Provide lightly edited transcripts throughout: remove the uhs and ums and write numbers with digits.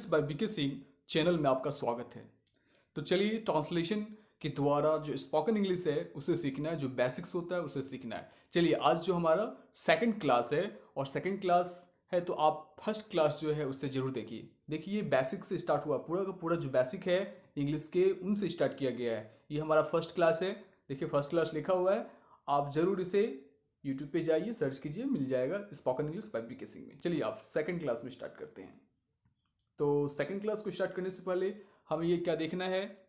English by BK Singh channel में आपका स्वागत है। तो चलिए ट्रांसलेशन के द्वारा जो स्पोकन इंग्लिश है उसे सीखना है, जो बेसिक्स होता है उसे सीखना है। चलिए आज जो हमारा सेकंड क्लास है और सेकंड क्लास है तो आप फर्स्ट क्लास जो है उससे जरूर देखिए। देखिए बेसिक से स्टार्ट हुआ, पूरा का पूरा जो बेसिक है इंग्लिश के उनसे स्टार्ट किया गया है। ये हमारा फर्स्ट क्लास है। देखिए फर्स्ट क्लास लिखा हुआ है, आप जरूर इसे यूट्यूब पे जाइए, सर्च कीजिए, मिल जाएगा spoken English by BK Singh में। चलिए आप सेकंड क्लास में स्टार्ट करते हैं। तो सेकंड क्लास को स्टार्ट करने से पहले हमें ये क्या देखना है,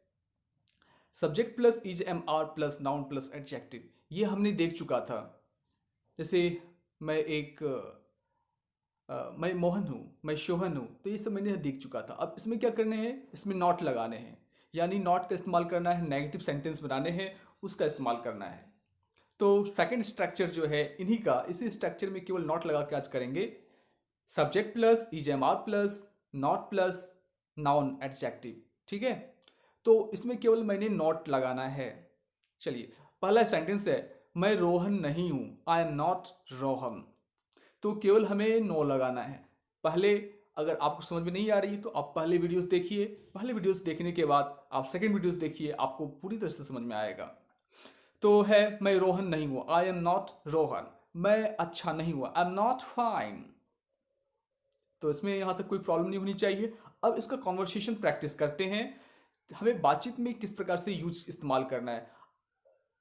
subject plus is am are plus noun plus adjective. ये हमने देख चुका था। जैसे मैं मोहन हूँ, मैं शोहन हूँ, तो ये सब मैंने देख चुका था। अब इसमें क्या करने हैं, इसमें नॉट लगाने हैं, यानी नॉट का इस्तेमाल करना है, नेगेटिव सेंटेंस बनाने हैं, उसका इस्तेमाल करना है। तो सेकंड स्ट्रक्चर जो है इन्हीं का, इसी स्ट्रक्चर में केवल नॉट लगा के आज करेंगे। Subject plus is am are plus not plus noun adjective. ठीक है, तो इसमें केवल मैंने नॉट लगाना है। चलिए पहला सेंटेंस है, मैं रोहन नहीं हूं, आई एम नॉट रोहन। तो केवल हमें नो लगाना है। पहले अगर आपको समझ में नहीं आ रही तो आप पहले वीडियोस देखिए, पहले वीडियोस देखने के बाद आप सेकंड वीडियोस देखिए, आपको पूरी तरह से समझ में आएगा। तो है मैं रोहन नहीं हूं, आई एम नॉट रोहन। मैं अच्छा नहीं हुआ, आई एम नॉट फाइन। तो इसमें यहां तक कोई प्रॉब्लम नहीं होनी चाहिए। अब इसका कॉन्वर्सेशन प्रैक्टिस करते हैं। हमें बातचीत में किस प्रकार से यूज इस्तेमाल करना है।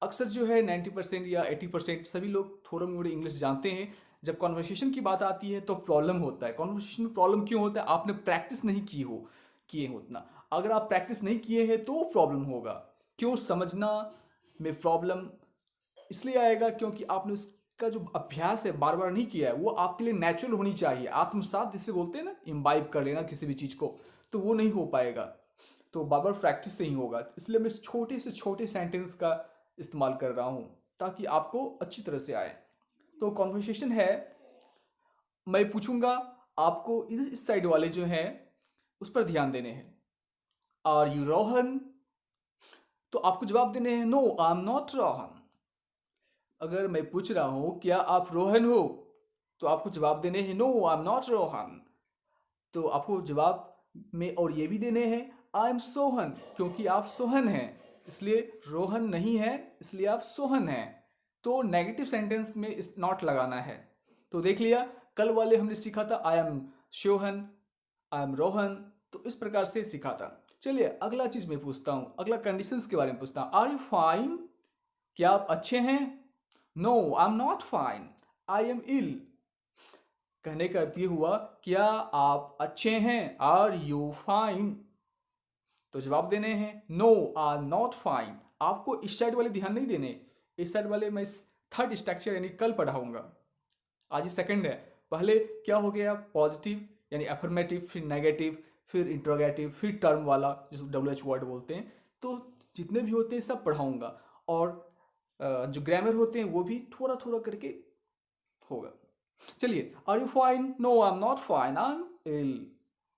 अक्सर जो है 90% या 80% सभी लोग थोड़ा मोड़े इंग्लिश जानते हैं। जब कॉन्वर्सेशन की बात आती है तो प्रॉब्लम होता है। कॉन्वर्सेशन में प्रॉब्लम क्यों होता है, आपने प्रैक्टिस नहीं किए हो उतना। अगर आप प्रैक्टिस नहीं किए हैं तो प्रॉब्लम होगा। क्यों, समझना में प्रॉब्लम इसलिए आएगा क्योंकि आपने उसका जो अभ्यास है बार बार नहीं किया है। वो आपके लिए नेचुरल होनी चाहिए, आत्मसात जिसे बोलते हैं ना, इम्बाइब कर लेना किसी भी चीज को, तो वो नहीं हो पाएगा। तो बार बार प्रैक्टिस नहीं होगा। इसलिए मैं छोटे से छोटे सेंटेंस का इस्तेमाल कर रहा हूं ताकि आपको अच्छी तरह से आए। तो कॉन्वर्सेशन है, मैं पूछूंगा, आपको इस साइड वाले जो हैं उस पर ध्यान देने हैं। Are you Rohan? तो आपको जवाब देने हैं, no I am not Rohan. अगर मैं पूछ रहा हूं क्या आप रोहन हो, तो आपको जवाब देने हैं, no I am not Rohan. तो आपको जवाब में और ये भी देने हैं, आई एम सोहन, क्योंकि आप सोहन हैं, इसलिए रोहन नहीं है, इसलिए आप सोहन हैं। तो नेगेटिव सेंटेंस में इस नॉट लगाना है। तो देख लिया, कल वाले हमने सीखा था I am Sohan, I am Rohan, तो इस प्रकार से सीखा था। चलिए अगला चीज मैं पूछता हूं, अगला कंडीशंस के बारे में पूछता हूं। Are you fine? क्या आप अच्छे हैं? No I am not fine, I am ill. कहने का अर्थ ये हुआ, क्या आप अच्छे हैं? Are you fine? तो जवाब देने हैं, no I am not fine. आपको इस साइड वाले ध्यान नहीं देने, इस साइड वाले मैं थर्ड स्ट्रक्चर यानी कल पढ़ाऊंगा। आज ही सेकंड है। पहले क्या हो गया, पॉजिटिव यानी अफर्मेटिव, फिर नेगेटिव, फिर इंट्रोगेटिव, फिर टर्म वाला जिसको WH वर्ड बोलते हैं। तो जितने भी होते हैं सब पढ़ाऊंगा, और जो ग्रामर होते हैं वो भी थोड़ा थोड़ा करके होगा। चलिए, are you fine? No I am not fine, I am ill.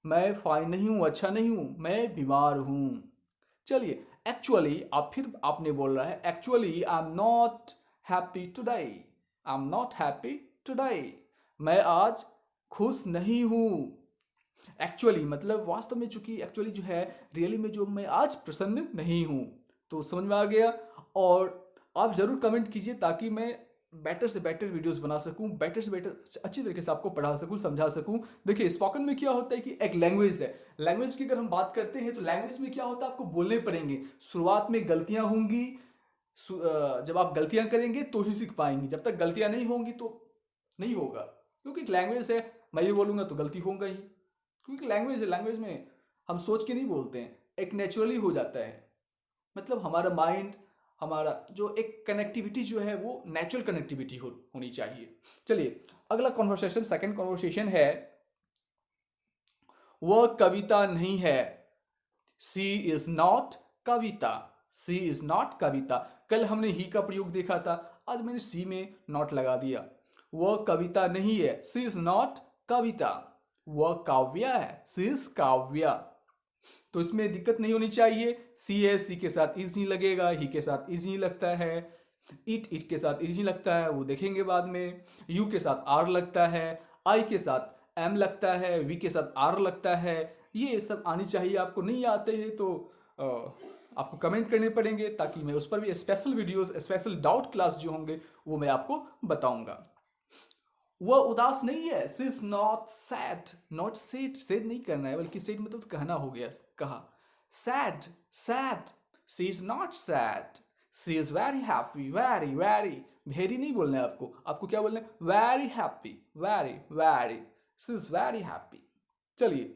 मैं फाइन नहीं हूं, अच्छा नहीं हूं, मैं बीमार हूं। चलिए एक्चुअली, आप फिर आपने बोल रहा है, actually I am not happy today, I am not happy today. मैं आज खुश नहीं हूं। एक्चुअली मतलब वास्तव में, चूंकि एक्चुअली जो है रियली में, जो मैं आज प्रसन्न नहीं हूं। तो समझ में आ गया। और आप जरूर कमेंट कीजिए ताकि मैं बेटर से बेटर वीडियोस बना सकूं, बेटर से बेटर अच्छी तरीके से आपको पढ़ा सकूं, समझा सकूं। देखिए स्पोकन में क्या होता है कि एक लैंग्वेज है। लैंग्वेज की अगर हम बात करते हैं तो लैंग्वेज में क्या होता है, आपको बोलने पड़ेंगे। शुरुआत में गलतियां होंगी, जब आप गलतियां करेंगे तो ही सीख पाएंगे। जब तक गलतियां नहीं होंगी तो नहीं होगा, क्योंकि लैंग्वेज है। मैं ये बोलूंगा तो गलती होगा ही, क्योंकि लैंग्वेज है। लैंग्वेज में हम सोच के नहीं बोलते हैं, एक नेचुरली हो जाता है। मतलब हमारा माइंड, हमारा जो एक कनेक्टिविटी जो है वो नेचुरल कनेक्टिविटी होनी चाहिए। चलिए अगला कॉन्वर्सेशन, सेकंड कॉन्वर्सेशन है, वह कविता नहीं है। She is not Kavita, she is not Kavita. कल हमने ही का प्रयोग देखा था, आज मैंने सी में नॉट लगा दिया। वह कविता नहीं है, सी इज नॉट कविता। वह काव्या है, सी इज काव्या। तो इसमें दिक्कत नहीं होनी चाहिए। सी है, सी के साथ इज नहीं लगेगा, ही के साथ इज नहीं लगता है, इट के साथ इज नहीं लगता है, वो देखेंगे बाद में। यू के साथ आर लगता है, आई के साथ एम लगता है, वी के साथ आर लगता है, ये सब आनी चाहिए। आपको नहीं आते हैं तो आपको कमेंट करने पड़ेंगे, ताकि मैं उस पर भी special videos, special doubt class जो होंगे वो मैं आपको बताऊंगा। वह उदास नहीं है, she is not sad, not said, said नहीं करना है बल्कि सेड मतलब कहना हो गया, कहा। Sad, sad, she is not sad, she is very happy, very very, very नहीं बोलना है आपको, आपको क्या बोलना है, very happy, very very, she is very happy. चलिए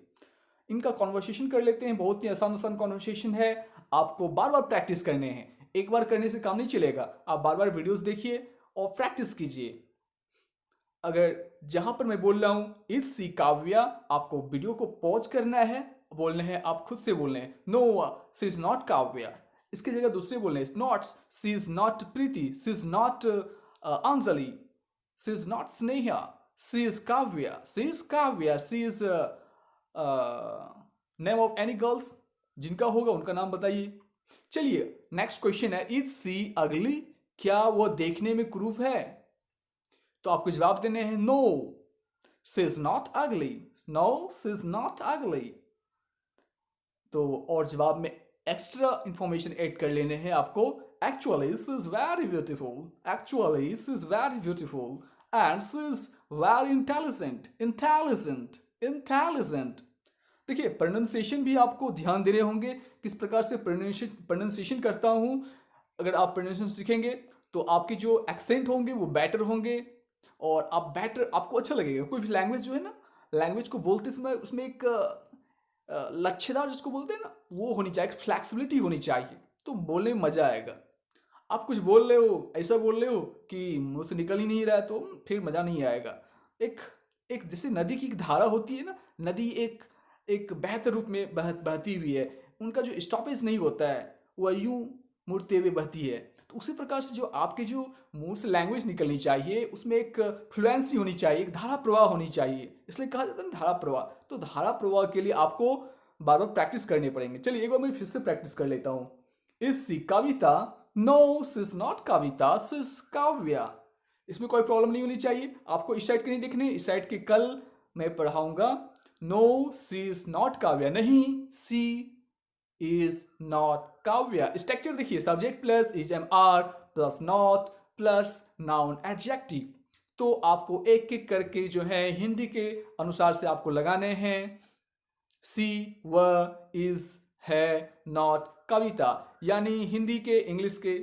इनका कॉन्वर्सेशन कर लेते हैं। बहुत ही आसान आसान कॉन्वर्सेशन है, आपको बार बार प्रैक्टिस करने हैं, एक बार करने से काम नहीं चलेगा, आप बार बार वीडियोस देखिए और प्रैक्टिस कीजिए। अगर जहां पर मैं बोल रहा हूं इज सी काव्या, आपको वीडियो को पॉज करना है, बोलने हैं, आप खुद से बोलने हैं, no she is not Kavya, इसकी जगह दूसरे बोलने हैं, not, she is not Preeti, she is not Anjali, she is not Sneha, she is Kavya, she is Kavya, she is name of any girls, जिनका होगा उनका नाम बताइए। चलिए नेक्स्ट क्वेश्चन है, इज सी अगली, क्या वो देखने में क्रूप है? तो आपको जवाब देने हैं, नो शी इज नॉट अगली, नो शी इज नॉट अगली। तो और जवाब में एक्स्ट्रा इंफॉर्मेशन ऐड कर लेने हैं आपको, actually she is very beautiful, actually she is very beautiful, and she is very intelligent, intelligent, intelligent. देखिए प्रोनाउंसिएशन भी आपको ध्यान देने होंगे, किस प्रकार से प्रोनाउंसिएशन करता हूं। अगर आप प्रोनाउंसिएशन सीखेंगे तो आपके जो एक्सेंट होंगे वो बेटर होंगे, और आप बेटर, आपको अच्छा लगेगा। कोई भी लैंग्वेज जो है ना, लैंग्वेज को बोलते समय उसमें एक लच्छेदार जिसको बोलते हैं ना, वो होनी चाहिए, फ्लैक्सिबिलिटी होनी चाहिए, तो बोलने में मजा आएगा। आप कुछ बोल रहे हो, ऐसा बोल रहे हो कि मुंह से निकल ही नहीं रहा है, तो फिर मजा नहीं आएगा। एक एक जैसे नदी की एक धारा होती है ना, नदी एक एक बेहतर रूप में बहती हुई है, उनका जो स्टॉपेज नहीं होता है, वह यूं मुड़ते हुए बहती है। तो उसी प्रकार से जो आपके जो मुंह से लैंग्वेज निकलनी चाहिए, उसमें एक फ्लुएंसी होनी चाहिए, एक धारा प्रवाह होनी चाहिए, इसलिए कहा जाता है ना धारा प्रवाह। तो धारा प्रवाह के लिए आपको बार बार प्रैक्टिस करने पड़ेंगे। चलिए एक बार मैं फिर से प्रैक्टिस कर लेता हूँ। Is she Kavita, no she is not Kavita, she is Kavya. इसमें कोई प्रॉब्लम नहीं होनी चाहिए। आपको इस साइड के नहीं देखने, इस साइड के कल मैं पढ़ाऊंगा। No she is not Kavya, नहीं she is not Kavya. Structure देखिए, subject plus is am are plus not plus noun adjective. तो आपको एक एक करके जो है हिंदी के अनुसार से आपको लगाने हैं। सी, व, इज, है, नॉट, कविता, यानी हिंदी के इंग्लिश के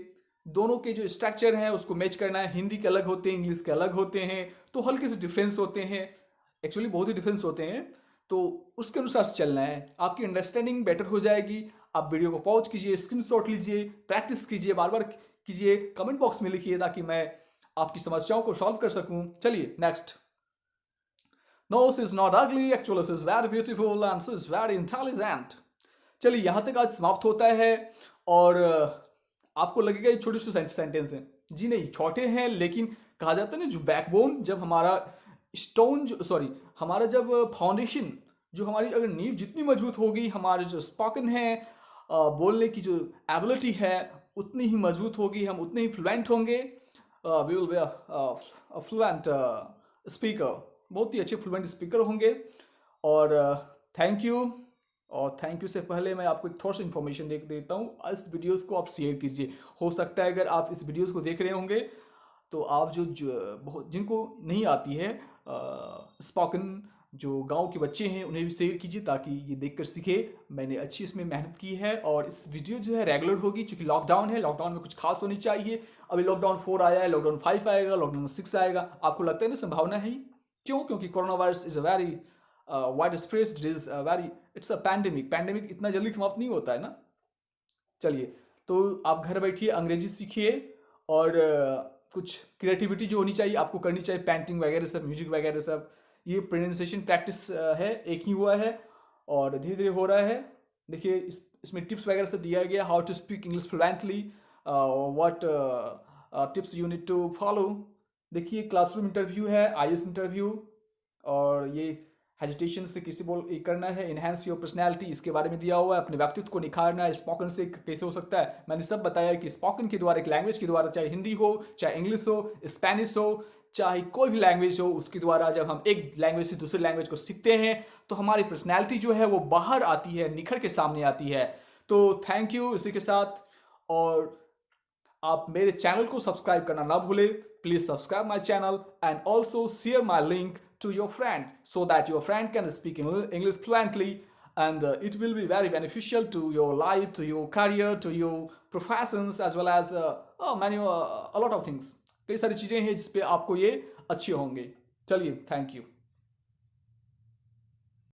दोनों के जो स्ट्रक्चर हैं उसको मैच करना है। हिंदी के अलग होते हैं, इंग्लिश के अलग होते हैं, तो हल्के से डिफरेंस होते हैं, एक्चुअली बहुत ही डिफरेंस होते हैं, तो उसके अनुसार से चलना है। आपकी अंडरस्टैंडिंग बेटर हो जाएगी। आप वीडियो को पॉज कीजिए, स्क्रीनशॉट लीजिए, प्रैक्टिस कीजिए, बार बार कीजिए, कमेंट बॉक्स में लिखिए ताकि मैं आपकी समस्याओं को सॉल्व कर सकूं। चलिए next. No, she is not ugly, actually she is very beautiful and she is very intelligent. चलिए यहाँ तक आज समाप्त होता है, और आपको लगेगा ये छोटे छोटे सेंटेंस हैं। जी नहीं, छोटे हैं, लेकिन कहा जाता है ना जो बैकबोन, जब हमारा स्टोन, सॉरी हमारा जब फाउंडेशन, जो हमारी अगर नींव जितनी मजबूत होगी, हमारे जो स्पोकन है, बोलने की जो एबिलिटी है उतनी ही मजबूत होगी, हम उतने ही फ्लुएंट होंगे। We will be a fluent speaker, बहुत ही अच्छे फ्लुएंट स्पीकर होंगे। और थैंक यू। और थैंक यू से पहले मैं आपको एक थोड़ा सा इन्फॉर्मेशन दे देता हूँ। इस वीडियोस को आप शेयर कीजिए। हो सकता है अगर आप इस वीडियोस को देख रहे होंगे तो आप जो बहुत जिनको नहीं आती है स्पोकन, जो गांव के बच्चे हैं, उन्हें भी शेयर कीजिए ताकि ये देखकर सीखे। मैंने अच्छी इसमें मेहनत की है, और इस वीडियो जो है रेगुलर होगी, क्योंकि लॉकडाउन है, लॉकडाउन में कुछ खास होनी चाहिए। अभी लॉकडाउन 4 आया है, लॉकडाउन 5 आएगा, लॉकडाउन 6 आएगा। आपको लगता है ना संभावना है? क्यों? क्योंकि corona virus is a very wide spread disease, very, it's a pandemic. Pandemic इतना जल्दी समाप्त नहीं होता है ना। चलिए, तो आप घर बैठिए, अंग्रेजी सीखिए, और कुछ क्रिएटिविटी जो होनी चाहिए आपको करनी चाहिए, पेंटिंग वगैरह सब, म्यूजिक वगैरह सब। ये प्रोनाउंसिएशन प्रैक्टिस है, एक ही हुआ है और धीरे धीरे हो रहा है। देखिए इसमें टिप्स वगैरह सब दिया गया, how to speak English fluently, what tips you need to follow. देखिए क्लासरूम इंटरव्यू है, आईएएस इंटरव्यू, और ये हेजिटेशन से किसी बोल करना है, इनहेंस योर पर्सनैलिटी, इसके बारे में दिया हुआ है, अपने व्यक्तित्व को निखारना है। स्पोकन से कैसे हो सकता है, मैंने सब बताया कि स्पोकन के द्वारा, एक लैंग्वेज के द्वारा, चाहे हिंदी हो, चाहे इंग्लिश हो, स्पेनिश हो, चाहे कोई भी लैंग्वेज हो, उसके द्वारा जब हम एक लैंग्वेज से दूसरे लैंग्वेज को सीखते हैं तो हमारी पर्सनैलिटी जो है वो बाहर आती है, निखर के सामने आती है। तो थैंक यू इसी के साथ। और आप मेरे चैनल को सब्सक्राइब करना ना भूलें। Please subscribe my channel and also share my link to your friend so that your friend can speak English fluently, and it will be very beneficial to your life, to your career, to your professions, as well as a lot of things। कई सारी चीज़ें हैं जिस पे आपको ये अच्छे होंगे। चलिए, थैंक यू।